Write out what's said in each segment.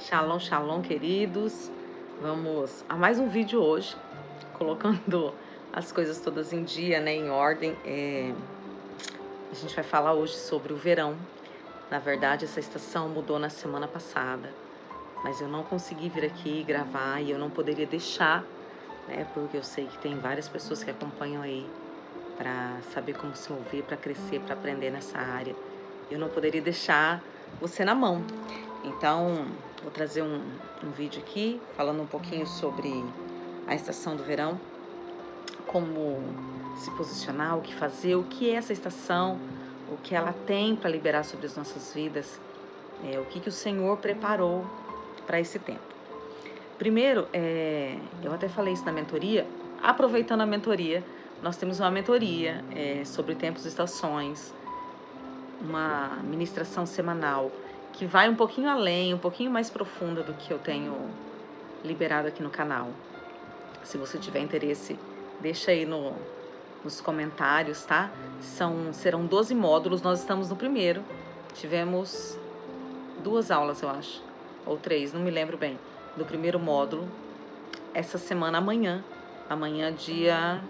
Shalom, shalom, queridos. Vamos a mais um vídeo hoje, colocando as coisas todas em dia, né, em ordem. A gente vai falar hoje sobre o verão. Na verdade, essa estação mudou na semana passada, mas eu não consegui vir aqui gravar e eu não poderia deixar, né, porque eu sei que tem várias pessoas que acompanham aí para saber como se mover, para crescer, para aprender nessa área. Eu não poderia deixar você na mão. Então, vou trazer um vídeo aqui falando um pouquinho sobre a estação do verão, como se posicionar, o que fazer, o que é essa estação, o que ela tem para liberar sobre as nossas vidas, o que o Senhor preparou para esse tempo. Primeiro, eu até falei isso na mentoria, aproveitando a mentoria, nós temos uma mentoria sobre tempos e estações, uma ministração semanal que vai um pouquinho além, um pouquinho mais profunda do que eu tenho liberado aqui no canal. Se você tiver interesse, deixa aí nos comentários, tá? Serão 12 módulos, nós estamos no primeiro. Tivemos 2 aulas, eu acho, ou 3, não me lembro bem, do primeiro módulo. Essa semana, amanhã dia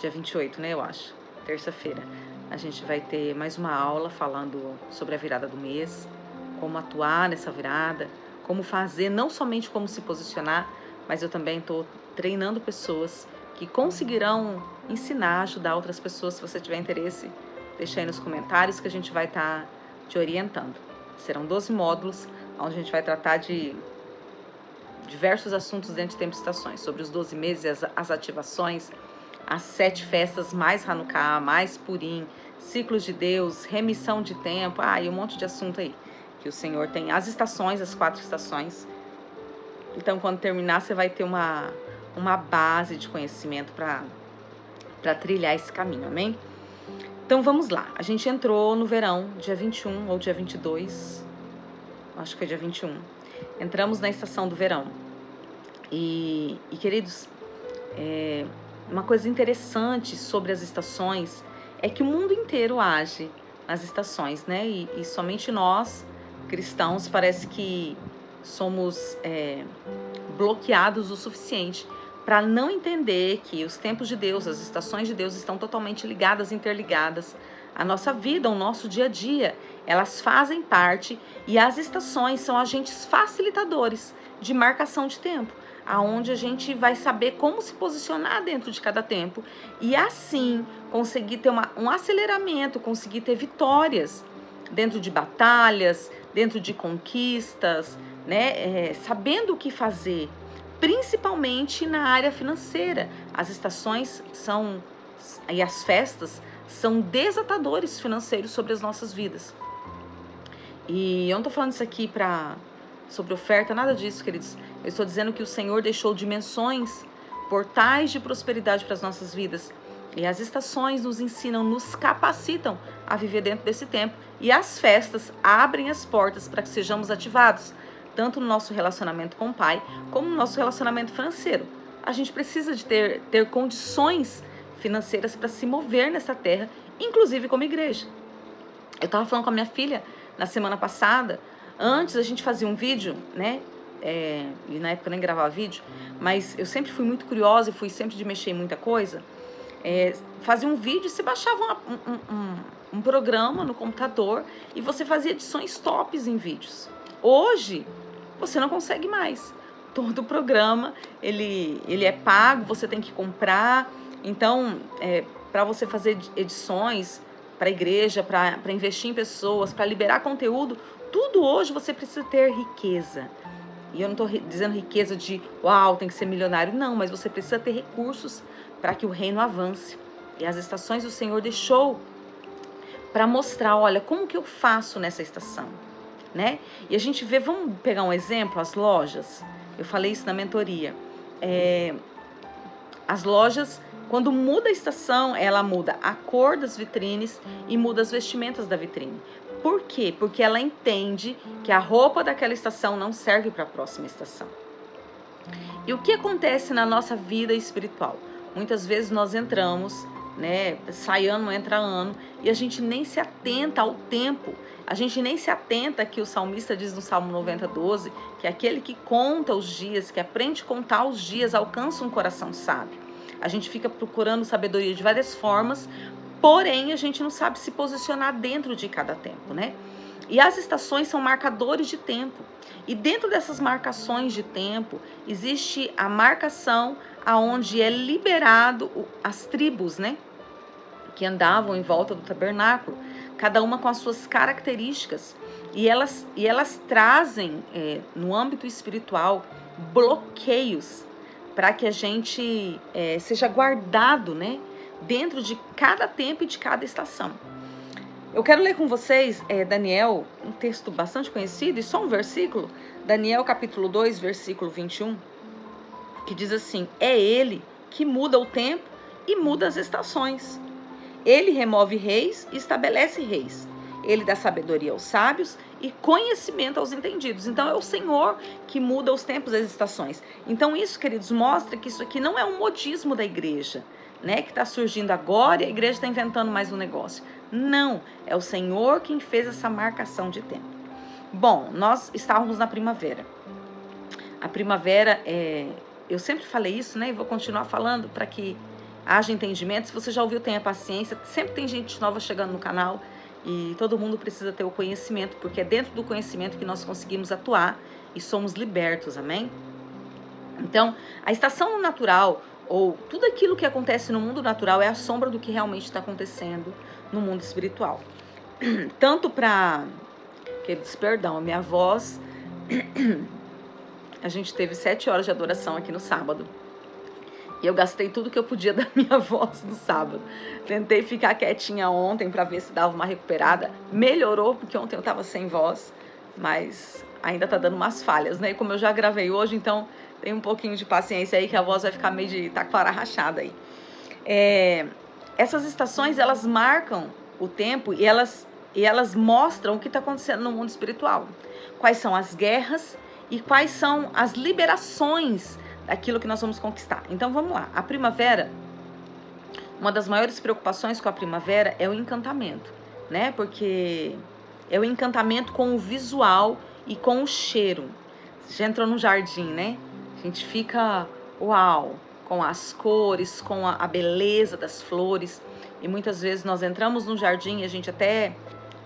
28, né, eu acho, terça-feira. A gente vai ter mais uma aula falando sobre a virada do mês, como atuar nessa virada, como fazer, não somente como se posicionar, mas eu também estou treinando pessoas que conseguirão ensinar, ajudar outras pessoas. Se você tiver interesse, deixa aí nos comentários que a gente vai estar te orientando. Serão 12 módulos, onde a gente vai tratar de diversos assuntos dentro de Tempos e Estações, sobre os 12 meses, as ativações, as 7 festas, mais Hanukkah, mais Purim, ciclos de Deus, remissão de tempo, e um monte de assunto aí, que o Senhor tem. As estações, as 4 estações. Então, quando terminar, você vai ter uma base de conhecimento para trilhar esse caminho, amém? Então, vamos lá. A gente entrou no verão, dia 21 ou dia 22, acho que foi dia 21. Entramos na estação do verão. E queridos, uma coisa interessante sobre as estações é que o mundo inteiro age nas estações, né? E somente nós, cristãos, parece que somos bloqueados o suficiente para não entender que os tempos de Deus, as estações de Deus estão totalmente ligadas, interligadas. A nossa vida, o nosso dia a dia, elas fazem parte, e as estações são agentes facilitadores de marcação de tempo, aonde a gente vai saber como se posicionar dentro de cada tempo e assim conseguir ter um aceleramento, conseguir ter vitórias dentro de batalhas, dentro de conquistas, né? Sabendo o que fazer, principalmente na área financeira. As estações e as festas são desatadores financeiros sobre as nossas vidas. E eu não tô falando isso aqui sobre oferta, nada disso, queridos. Eu estou dizendo que o Senhor deixou dimensões, portais de prosperidade para as nossas vidas. E as estações nos ensinam, nos capacitam a viver dentro desse tempo. E as festas abrem as portas para que sejamos ativados, tanto no nosso relacionamento com o Pai, como no nosso relacionamento financeiro. A gente precisa de ter condições financeiras para se mover nessa terra, inclusive como igreja. Eu estava falando com a minha filha na semana passada. Antes a gente fazia um vídeo, né? E na época eu nem gravava vídeo, mas eu sempre fui muito curiosa e fui sempre de mexer em muita coisa. Fazia um vídeo e você baixava um programa no computador e você fazia edições tops em vídeos. Hoje, você não consegue mais. Todo o programa, ele é pago, você tem que comprar. Então, para você fazer edições para a igreja, para investir em pessoas, para liberar conteúdo, tudo hoje você precisa ter riqueza. E eu não estou dizendo riqueza de, tem que ser milionário. Não, mas você precisa ter recursos para que o reino avance. E as estações o Senhor deixou para mostrar, olha, como que eu faço nessa estação, né? E a gente vê, vamos pegar um exemplo, as lojas. Eu falei isso na mentoria. As lojas, quando muda a estação, ela muda a cor das vitrines e muda as vestimentas da vitrine. Por quê? Porque ela entende que a roupa daquela estação não serve para a próxima estação. E o que acontece na nossa vida espiritual? Muitas vezes nós entramos né? Sai ano, entra ano, e a gente nem se atenta ao tempo. A gente nem se atenta que o salmista diz no Salmo 90:12, que aquele que conta os dias, que aprende a contar os dias, alcança um coração sábio. A gente fica procurando sabedoria de várias formas, porém a gente não sabe se posicionar dentro de cada tempo, né? E as estações são marcadores de tempo. E dentro dessas marcações de tempo, existe a marcação aonde é liberado as tribos, né? Que andavam em volta do tabernáculo, cada uma com as suas características. E elas trazem, no âmbito espiritual, bloqueios para que a gente seja guardado, né? Dentro de cada tempo e de cada estação. Eu quero ler com vocês Daniel, um texto bastante conhecido, e só um versículo, Daniel capítulo 2, versículo 21, que diz assim: é ele que muda o tempo e muda as estações. Ele remove reis e estabelece reis. Ele dá sabedoria aos sábios e conhecimento aos entendidos. Então é o Senhor que muda os tempos e as estações. Então isso, queridos, mostra que isso aqui não é um modismo da igreja, né, que está surgindo agora e a igreja está inventando mais um negócio. Não, é o Senhor quem fez essa marcação de tempo. Bom, nós estávamos na primavera. A primavera, eu sempre falei isso, né, e vou continuar falando para que haja entendimento. Se você já ouviu, tenha paciência. Sempre tem gente nova chegando no canal e todo mundo precisa ter o conhecimento, porque é dentro do conhecimento que nós conseguimos atuar e somos libertos, amém? Então, a estação natural, ou tudo aquilo que acontece no mundo natural, é a sombra do que realmente está acontecendo no mundo espiritual. Tanto para... Perdão, a minha voz... A gente teve 7 horas de adoração aqui no sábado. E eu gastei tudo que eu podia da minha voz no sábado. Tentei ficar quietinha ontem para ver se dava uma recuperada. Melhorou, porque ontem eu estava sem voz, mas ainda tá dando umas falhas, né? E como eu já gravei hoje, então tem um pouquinho de paciência aí, que a voz vai ficar meio de taquara rachada aí. Essas estações, elas marcam o tempo e elas mostram o que está acontecendo no mundo espiritual. Quais são as guerras e quais são as liberações daquilo que nós vamos conquistar. Então vamos lá. A primavera, uma das maiores preocupações com a primavera é o encantamento, né? Porque é o encantamento com o visual e com o cheiro. Você já entrou num jardim, né? A gente fica, uau, com as cores, com a beleza das flores. E muitas vezes nós entramos no jardim e a gente até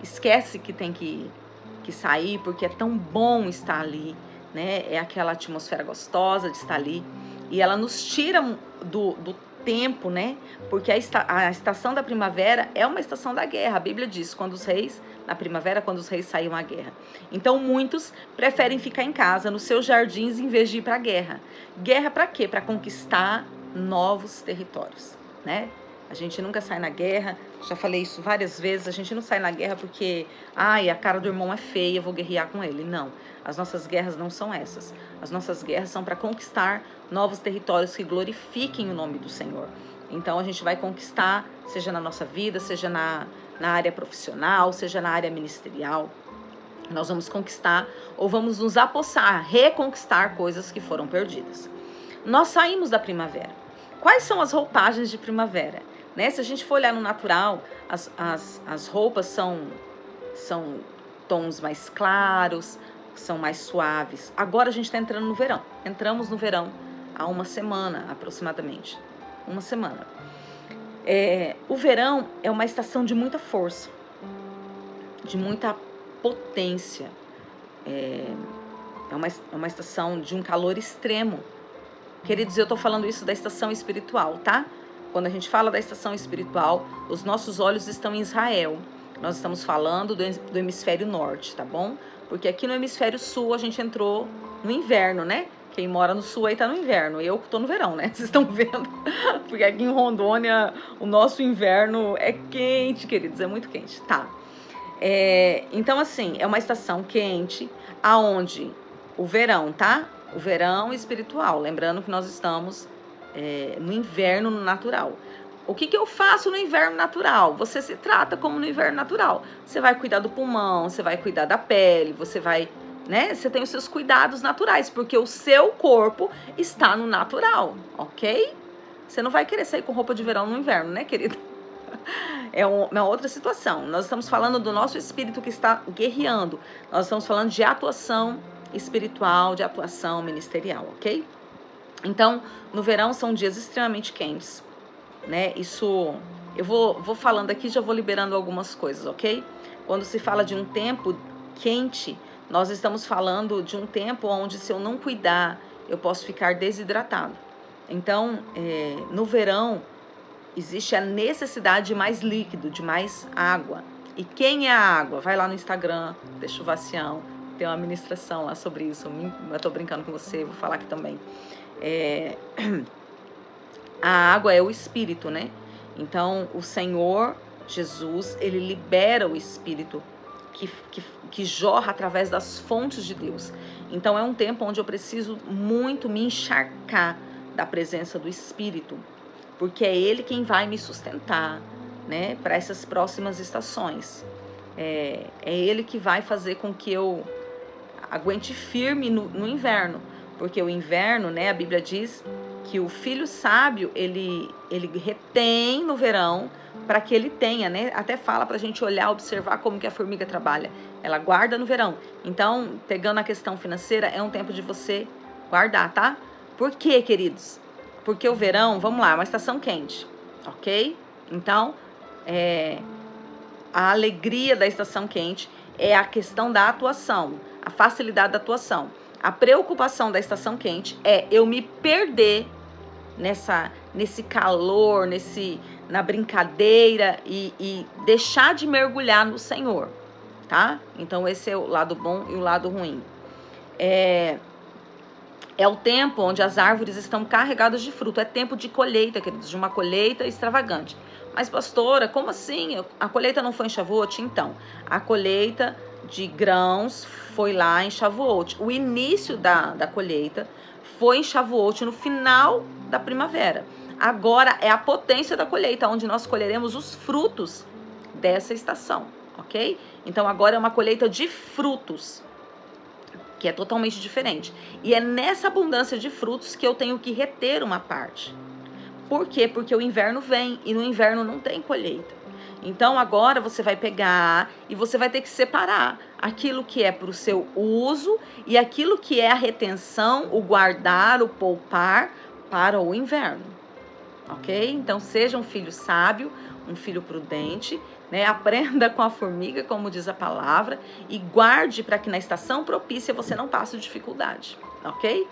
esquece que tem que sair, porque é tão bom estar ali, né? É aquela atmosfera gostosa de estar ali. E ela nos tira do tempo, né? Porque a estação da primavera é uma estação da guerra. A Bíblia diz, na primavera, quando os reis saíam à guerra. Então, muitos preferem ficar em casa, nos seus jardins, em vez de ir para a guerra. Guerra para quê? Para conquistar novos territórios, né? A gente nunca sai na guerra, já falei isso várias vezes, a gente não sai na guerra porque, a cara do irmão é feia, eu vou guerrear com ele. Não, as nossas guerras não são essas. As nossas guerras são para conquistar novos territórios que glorifiquem o nome do Senhor. Então a gente vai conquistar, seja na nossa vida, seja na área profissional, seja na área ministerial. Nós vamos conquistar ou vamos nos apossar, reconquistar coisas que foram perdidas. Nós saímos da primavera. Quais são as roupagens de primavera? Né? Se a gente for olhar no natural, as roupas são tons mais claros, são mais suaves. Agora a gente está entrando no verão. Entramos no verão há uma semana, aproximadamente. Uma semana. O verão é uma estação de muita força, de muita potência. É uma estação de um calor extremo. Queridos, eu estou falando isso da estação espiritual, tá? Quando a gente fala da estação espiritual, os nossos olhos estão em Israel. Nós estamos falando do hemisfério norte, tá bom? Porque aqui no hemisfério sul a gente entrou no inverno, né? Quem mora no sul aí tá no inverno. Eu que tô no verão, né? Vocês estão vendo? Porque aqui em Rondônia o nosso inverno é quente, queridos. É muito quente. Tá. Então, assim, é uma estação quente, aonde o verão, tá? O verão espiritual. Lembrando que nós estamos no inverno natural. O que eu faço no inverno natural? Você se trata como no inverno natural. Você vai cuidar do pulmão, você vai cuidar da pele, você vai, né? Você tem os seus cuidados naturais, porque o seu corpo está no natural, ok? Você não vai querer sair com roupa de verão no inverno, né, querida? É uma outra situação. Nós estamos falando do nosso espírito que está guerreando. Nós estamos falando de atuação espiritual, de atuação ministerial, ok? Então, no verão são dias extremamente quentes, né? Isso, eu vou falando aqui, já vou liberando algumas coisas, ok? Quando se fala de um tempo quente, nós estamos falando de um tempo onde, se eu não cuidar, eu posso ficar desidratado. Então, no verão, existe a necessidade de mais líquido, de mais água. E quem é a água? Vai lá no Instagram, deixa o Vacião, tem uma ministração lá sobre isso. Eu tô brincando com você, vou falar aqui também. A água é o Espírito, né? Então, o Senhor Jesus, ele libera o Espírito que jorra através das fontes de Deus. Então, é um tempo onde eu preciso muito me encharcar da presença do Espírito, porque é Ele quem vai me sustentar, né, para essas próximas estações. É Ele que vai fazer com que eu aguente firme no inverno, porque o inverno, né, a Bíblia diz que o filho sábio, ele retém no verão para que ele tenha, né? Até fala para a gente olhar, observar como que a formiga trabalha. Ela guarda no verão. Então, pegando a questão financeira, é um tempo de você guardar, tá? Por quê, queridos? Porque o verão, vamos lá, é uma estação quente, ok? Então, a alegria da estação quente é a questão da atuação, a facilidade da atuação. A preocupação da estação quente é eu me perder nesse calor, na brincadeira e deixar de mergulhar no Senhor, tá? Então esse é o lado bom e o lado ruim. É o tempo onde as árvores estão carregadas de fruto. É tempo de colheita, queridos, de uma colheita extravagante. Mas, pastora, como assim? A colheita não foi em Shavuot? Então, a colheita de grãos foi lá em Shavuot. O início da colheita foi em Shavuot, no final da primavera. Agora é a potência da colheita, onde nós colheremos os frutos dessa estação, ok? Então, agora é uma colheita de frutos, que é totalmente diferente. E é nessa abundância de frutos que eu tenho que reter uma parte. Por quê? Porque o inverno vem e no inverno não tem colheita. Então agora você vai pegar e você vai ter que separar aquilo que é para o seu uso e aquilo que é a retenção, o guardar, o poupar para o inverno. Ok? Então seja um filho sábio, um filho prudente, né? Aprenda com a formiga, como diz a palavra, e guarde para que na estação propícia você não passe dificuldade, ok?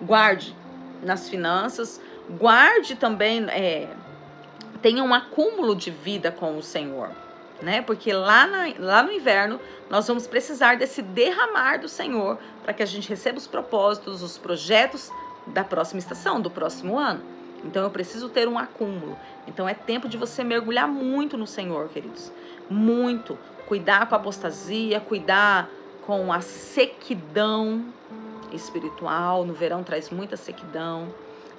Guarde nas finanças, guarde também, tenha um acúmulo de vida com o Senhor, né? Porque lá no inverno nós vamos precisar desse derramar do Senhor para que a gente receba os propósitos, os projetos da próxima estação, do próximo ano. Então eu preciso ter um acúmulo. Então é tempo de você mergulhar muito no Senhor, queridos. Muito. Cuidar com a apostasia, cuidar com a sequidão espiritual. No verão traz muita sequidão.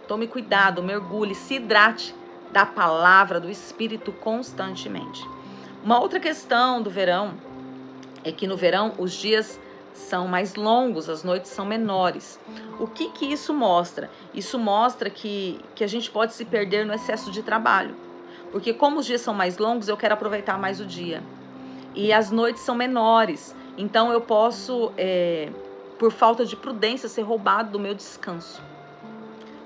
Tome cuidado, mergulhe, se hidrate da palavra, do Espírito constantemente. Uma outra questão do verão é que no verão os dias são mais longos, as noites são menores. O que isso mostra? Isso mostra que a gente pode se perder no excesso de trabalho. Porque como os dias são mais longos, eu quero aproveitar mais o dia. E as noites são menores. Então eu posso, por falta de prudência, ser roubado do meu descanso.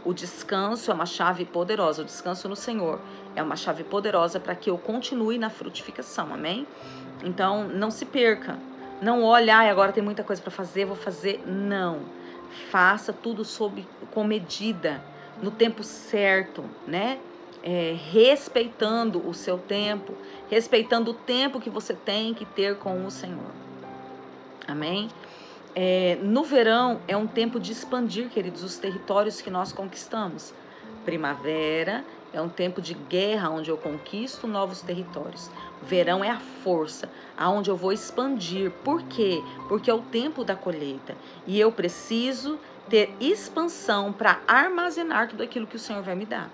O descanso é uma chave poderosa. O descanso no Senhor é uma chave poderosa para que eu continue na frutificação. Amém? Então não se perca. Não olhe, agora tem muita coisa para fazer, vou fazer. Não. Faça tudo com medida, no tempo certo, né? Respeitando o seu tempo, respeitando o tempo que você tem que ter com o Senhor. Amém? No verão é um tempo de expandir, queridos, os territórios que nós conquistamos. Primavera é um tempo de guerra, onde eu conquisto novos territórios. Verão é a força, aonde eu vou expandir. Por quê? Porque é o tempo da colheita. E eu preciso ter expansão para armazenar tudo aquilo que o Senhor vai me dar.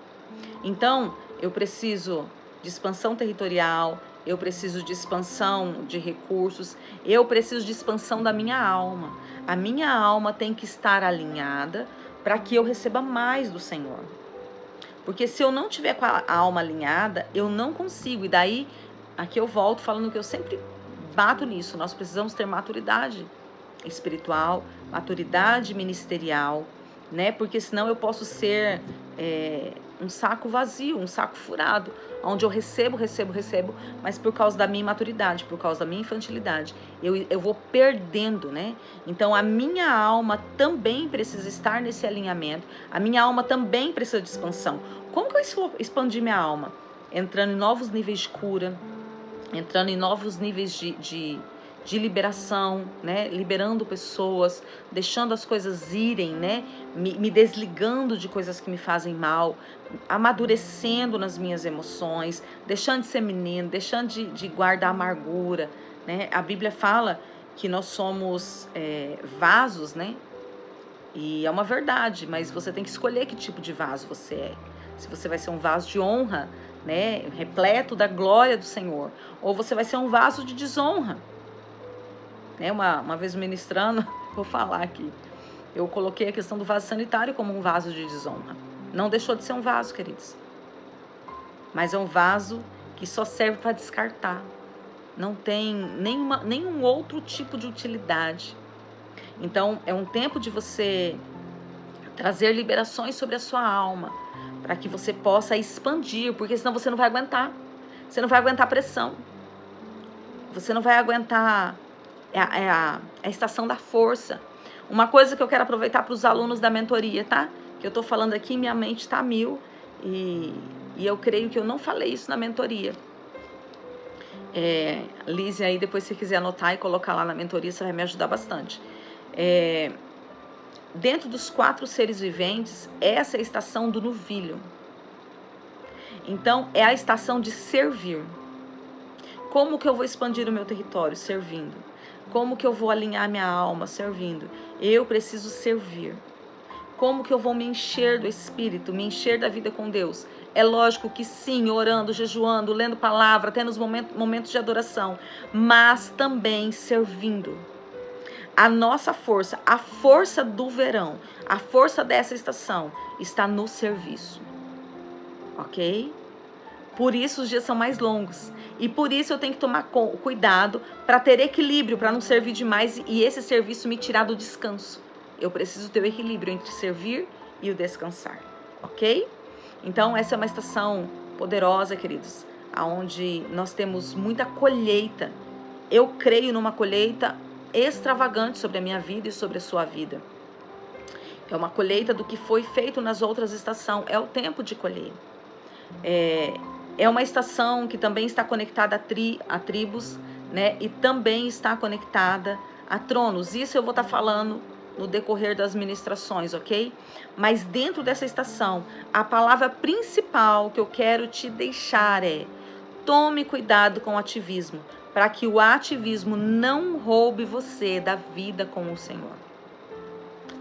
Então, eu preciso de expansão territorial, eu preciso de expansão de recursos, eu preciso de expansão da minha alma. A minha alma tem que estar alinhada para que eu receba mais do Senhor. Porque se eu não tiver com a alma alinhada, eu não consigo. E daí, aqui eu volto falando que eu sempre bato nisso. Nós precisamos ter maturidade espiritual, maturidade ministerial, né? Porque senão eu posso ser um saco vazio, um saco furado, onde eu recebo, mas por causa da minha imaturidade, por causa da minha infantilidade, eu vou perdendo, né? Então a minha alma também precisa estar nesse alinhamento, a minha alma também precisa de expansão. Como que eu vou expandir minha alma? Entrando em novos níveis de cura, entrando em novos níveis de liberação, né? Liberando pessoas, deixando as coisas irem, né? Me desligando de coisas que me fazem mal, amadurecendo nas minhas emoções, deixando de ser menino, deixando de guardar amargura, né? A Bíblia fala que nós somos vasos, né? E é uma verdade, mas você tem que escolher que tipo de vaso você é. Se você vai ser um vaso de honra, né, repleto da glória do Senhor, ou você vai ser um vaso de desonra. Né, uma vez ministrando, vou falar aqui, eu coloquei a questão do vaso sanitário como um vaso de desonra. Não deixou de ser um vaso, queridos. Mas é um vaso que só serve para descartar. Não tem nenhum outro tipo de utilidade. Então, é um tempo de você trazer liberações sobre a sua alma, para que você possa expandir, porque senão você não vai aguentar. Você não vai aguentar a pressão. Você não vai aguentar a estação da força. Uma coisa que eu quero aproveitar para os alunos da mentoria, tá? Que eu tô falando aqui, minha mente está mil, e eu creio que eu não falei isso na mentoria. Liz, aí depois se você quiser anotar e colocar lá na mentoria, você vai me ajudar bastante. Dentro dos 4 seres viventes, essa é a estação do novilho. Então, é a estação de servir. Como que eu vou expandir o meu território? Servindo. Como que eu vou alinhar minha alma? Servindo. Eu preciso servir. Como que eu vou me encher do Espírito, me encher da vida com Deus? É lógico que sim, orando, jejuando, lendo palavra, tendo os momentos de adoração, mas também servindo. A nossa força, a força do verão, a força dessa estação está no serviço, ok? Por isso os dias são mais longos e por isso eu tenho que tomar cuidado para ter equilíbrio, para não servir demais e esse serviço me tirar do descanso. Eu preciso ter o equilíbrio entre servir e o descansar, ok? Então essa é uma estação poderosa, queridos, onde nós temos muita colheita. Eu creio numa colheita extravagante sobre a minha vida e sobre a sua vida. É uma colheita do que foi feito nas outras estações. É o tempo de colher. É uma estação que também está conectada a tribos, né? E também está conectada a tronos. Isso eu vou estar falando no decorrer das ministrações, ok? Mas dentro dessa estação, a palavra principal que eu quero te deixar é: tome cuidado com o ativismo, para que o ativismo não roube você da vida com o Senhor.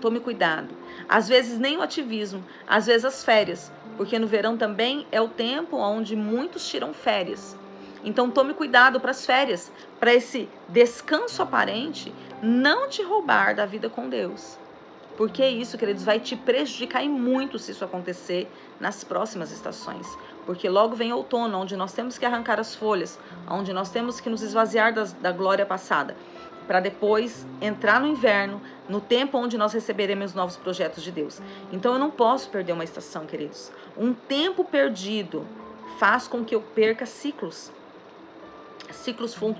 Tome cuidado. Às vezes nem o ativismo, às vezes as férias, porque no verão também é o tempo onde muitos tiram férias. Então tome cuidado para as férias, para esse descanso aparente não te roubar da vida com Deus. Porque isso, queridos, vai te prejudicar e muito se isso acontecer nas próximas estações. Porque logo vem outono, onde nós temos que arrancar as folhas, onde nós temos que nos esvaziar da glória passada, para depois entrar no inverno, no tempo onde nós receberemos novos projetos de Deus. Então eu não posso perder uma estação, queridos. Um tempo perdido faz com que eu perca ciclos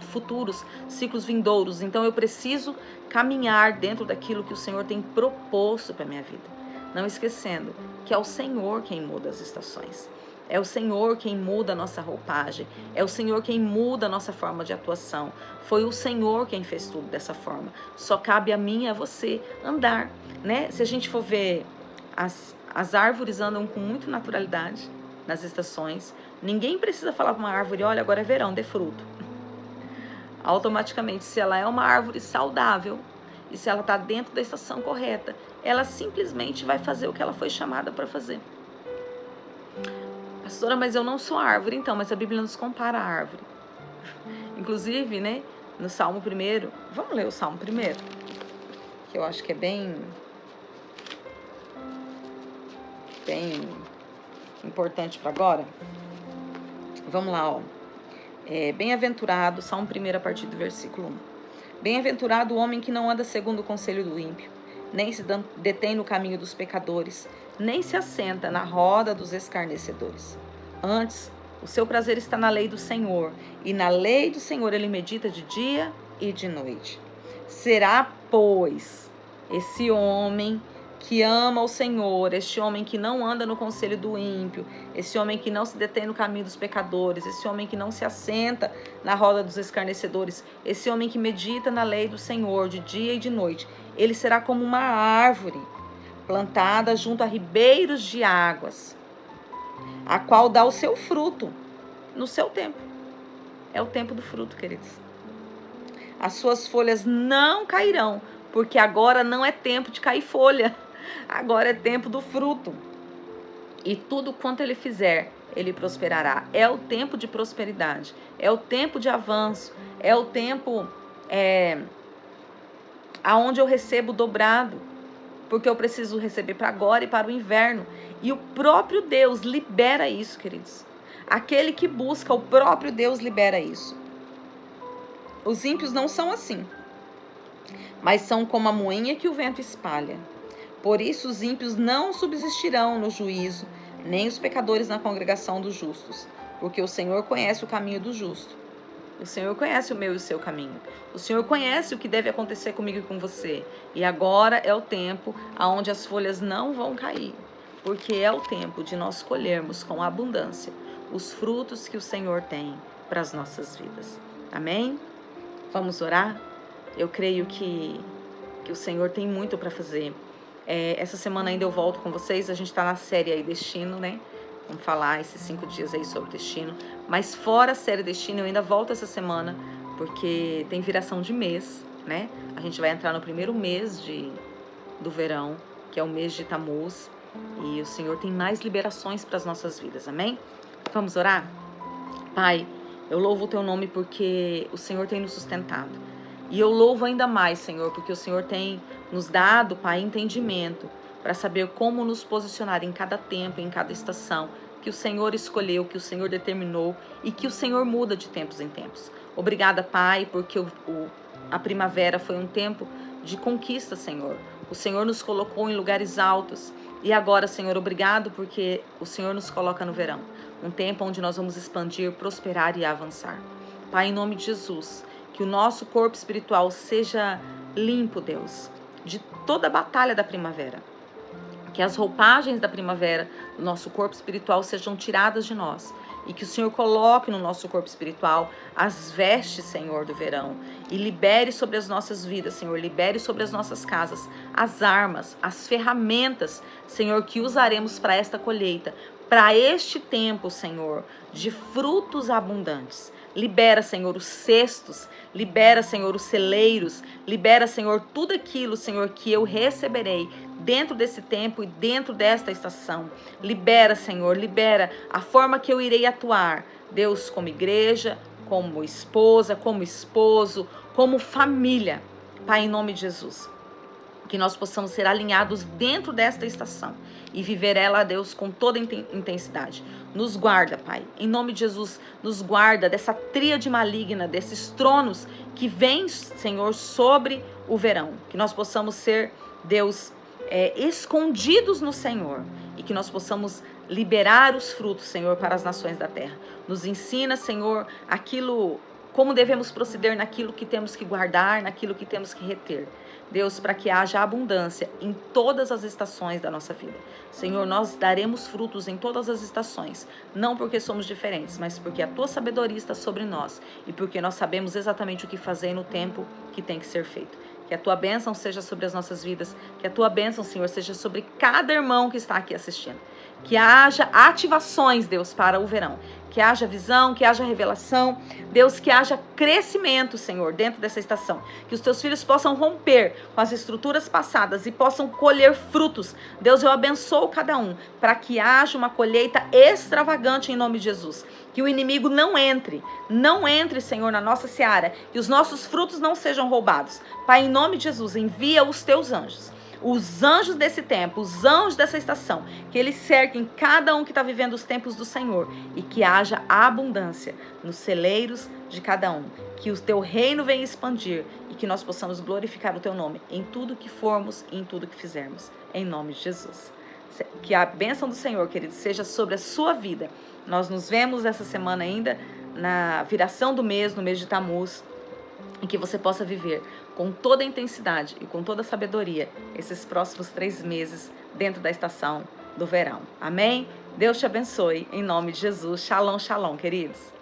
futuros, ciclos vindouros. Então eu preciso caminhar dentro daquilo que o Senhor tem proposto para a minha vida. Não esquecendo que é o Senhor quem muda as estações. É o Senhor quem muda a nossa roupagem. É o Senhor quem muda a nossa forma de atuação. Foi o Senhor quem fez tudo dessa forma. Só cabe a mim e a você andar, né? Se a gente for ver, as árvores andam com muita naturalidade nas estações. Ninguém precisa falar para uma árvore: olha, agora é verão, dê fruto. Automaticamente, se ela é uma árvore saudável e se ela está dentro da estação correta, ela simplesmente vai fazer o que ela foi chamada para fazer. Pastora, mas eu não sou árvore, então, mas a Bíblia nos compara a árvore. Inclusive, né, no Salmo 1, vamos ler o Salmo 1, que eu acho que é bem importante para agora. Vamos lá, ó. Bem-aventurado, Salmo 1 a partir do versículo 1. Bem-aventurado o homem que não anda segundo o conselho do ímpio, nem se detém no caminho dos pecadores, nem se assenta na roda dos escarnecedores. Antes, o seu prazer está na lei do Senhor, e na lei do Senhor ele medita de dia e de noite. Será, pois, esse homem que ama o Senhor, este homem que não anda no conselho do ímpio, esse homem que não se detém no caminho dos pecadores, esse homem que não se assenta na roda dos escarnecedores, esse homem que medita na lei do Senhor de dia e de noite, ele será como uma árvore plantada junto a ribeiros de águas, a qual dá o seu fruto no seu tempo. É o tempo do fruto, queridos. As suas folhas não cairão, porque agora não é tempo de cair folha. Agora é tempo do fruto. E tudo quanto ele fizer, ele prosperará. É o tempo de prosperidade. É o tempo de avanço. É o tempo aonde eu recebo dobrado. Porque eu preciso receber para agora e para o inverno. E o próprio Deus libera isso, queridos. Aquele que busca, o próprio Deus libera isso. Os ímpios não são assim, mas são como a moinha que o vento espalha. Por isso os ímpios não subsistirão no juízo, nem os pecadores na congregação dos justos. Porque o Senhor conhece o caminho do justo. O Senhor conhece o meu e o seu caminho. O Senhor conhece o que deve acontecer comigo e com você. E agora é o tempo onde as folhas não vão cair. Porque é o tempo de nós colhermos com abundância os frutos que o Senhor tem para as nossas vidas. Amém? Vamos orar? Eu creio que o Senhor tem muito para fazer. Essa semana ainda eu volto com vocês. A gente está na série aí Destino, né? Vamos falar esses 5 dias aí sobre Destino. Mas fora a série Destino, eu ainda volto essa semana, porque tem viração de mês, né? A gente vai entrar no primeiro mês do verão, que é o mês de Tamuz. E o Senhor tem mais liberações para as nossas vidas, amém? Vamos orar? Pai, eu louvo o teu nome porque o Senhor tem nos sustentado. E eu louvo ainda mais, Senhor, porque o Senhor tem nos dado, Pai, entendimento para saber como nos posicionar em cada tempo, em cada estação que o Senhor escolheu, que o Senhor determinou e que o Senhor muda de tempos em tempos. Obrigada, Pai, porque a primavera foi um tempo de conquista, Senhor. O Senhor nos colocou em lugares altos. E agora, Senhor, obrigado porque o Senhor nos coloca no verão. Um tempo onde nós vamos expandir, prosperar e avançar. Pai, em nome de Jesus, que o nosso corpo espiritual seja limpo, Deus, de toda a batalha da primavera. Que as roupagens da primavera do nosso corpo espiritual sejam tiradas de nós. E que o Senhor coloque no nosso corpo espiritual as vestes, Senhor, do verão. E libere sobre as nossas vidas, Senhor, libere sobre as nossas casas as armas, as ferramentas, Senhor, que usaremos para esta colheita. Para este tempo, Senhor, de frutos abundantes. Libera, Senhor, os cestos, libera, Senhor, os celeiros, libera, Senhor, tudo aquilo, Senhor, que eu receberei dentro desse tempo e dentro desta estação. Libera, Senhor, libera a forma que eu irei atuar, Deus, como igreja, como esposa, como esposo, como família. Pai, em nome de Jesus, que nós possamos ser alinhados dentro desta estação e viver ela, Deus, com toda intensidade. Nos guarda, Pai. Em nome de Jesus, nos guarda dessa tríade maligna, desses tronos que vêm, Senhor, sobre o verão. Que nós possamos ser, Deus, escondidos no Senhor e que nós possamos liberar os frutos, Senhor, para as nações da terra. Nos ensina, Senhor, como devemos proceder naquilo que temos que guardar, naquilo que temos que reter. Deus, para que haja abundância em todas as estações da nossa vida. Senhor, nós daremos frutos em todas as estações, não porque somos diferentes, mas porque a tua sabedoria está sobre nós e porque nós sabemos exatamente o que fazer no tempo que tem que ser feito. Que a tua bênção seja sobre as nossas vidas, que a tua bênção, Senhor, seja sobre cada irmão que está aqui assistindo. Que haja ativações, Deus, para o verão. Que haja visão, que haja revelação. Deus, que haja crescimento, Senhor, dentro dessa estação. Que os teus filhos possam romper com as estruturas passadas e possam colher frutos. Deus, eu abençoo cada um para que haja uma colheita extravagante em nome de Jesus. Que o inimigo não entre, Senhor, na nossa seara. Que os nossos frutos não sejam roubados. Pai, em nome de Jesus, envia os teus anjos. os anjos desse tempo, os anjos dessa estação, que eles cerquem cada um que está vivendo os tempos do Senhor e que haja abundância nos celeiros de cada um. Que o teu reino venha expandir e que nós possamos glorificar o teu nome em tudo que formos e em tudo que fizermos. Em nome de Jesus. Que a bênção do Senhor, querido, seja sobre a sua vida. Nós nos vemos essa semana ainda na viração do mês, no mês de Tammuz, e que você possa viver com toda a intensidade e com toda a sabedoria esses próximos 3 meses dentro da estação do verão. Amém? Deus te abençoe, em nome de Jesus. Shalom, shalom, queridos.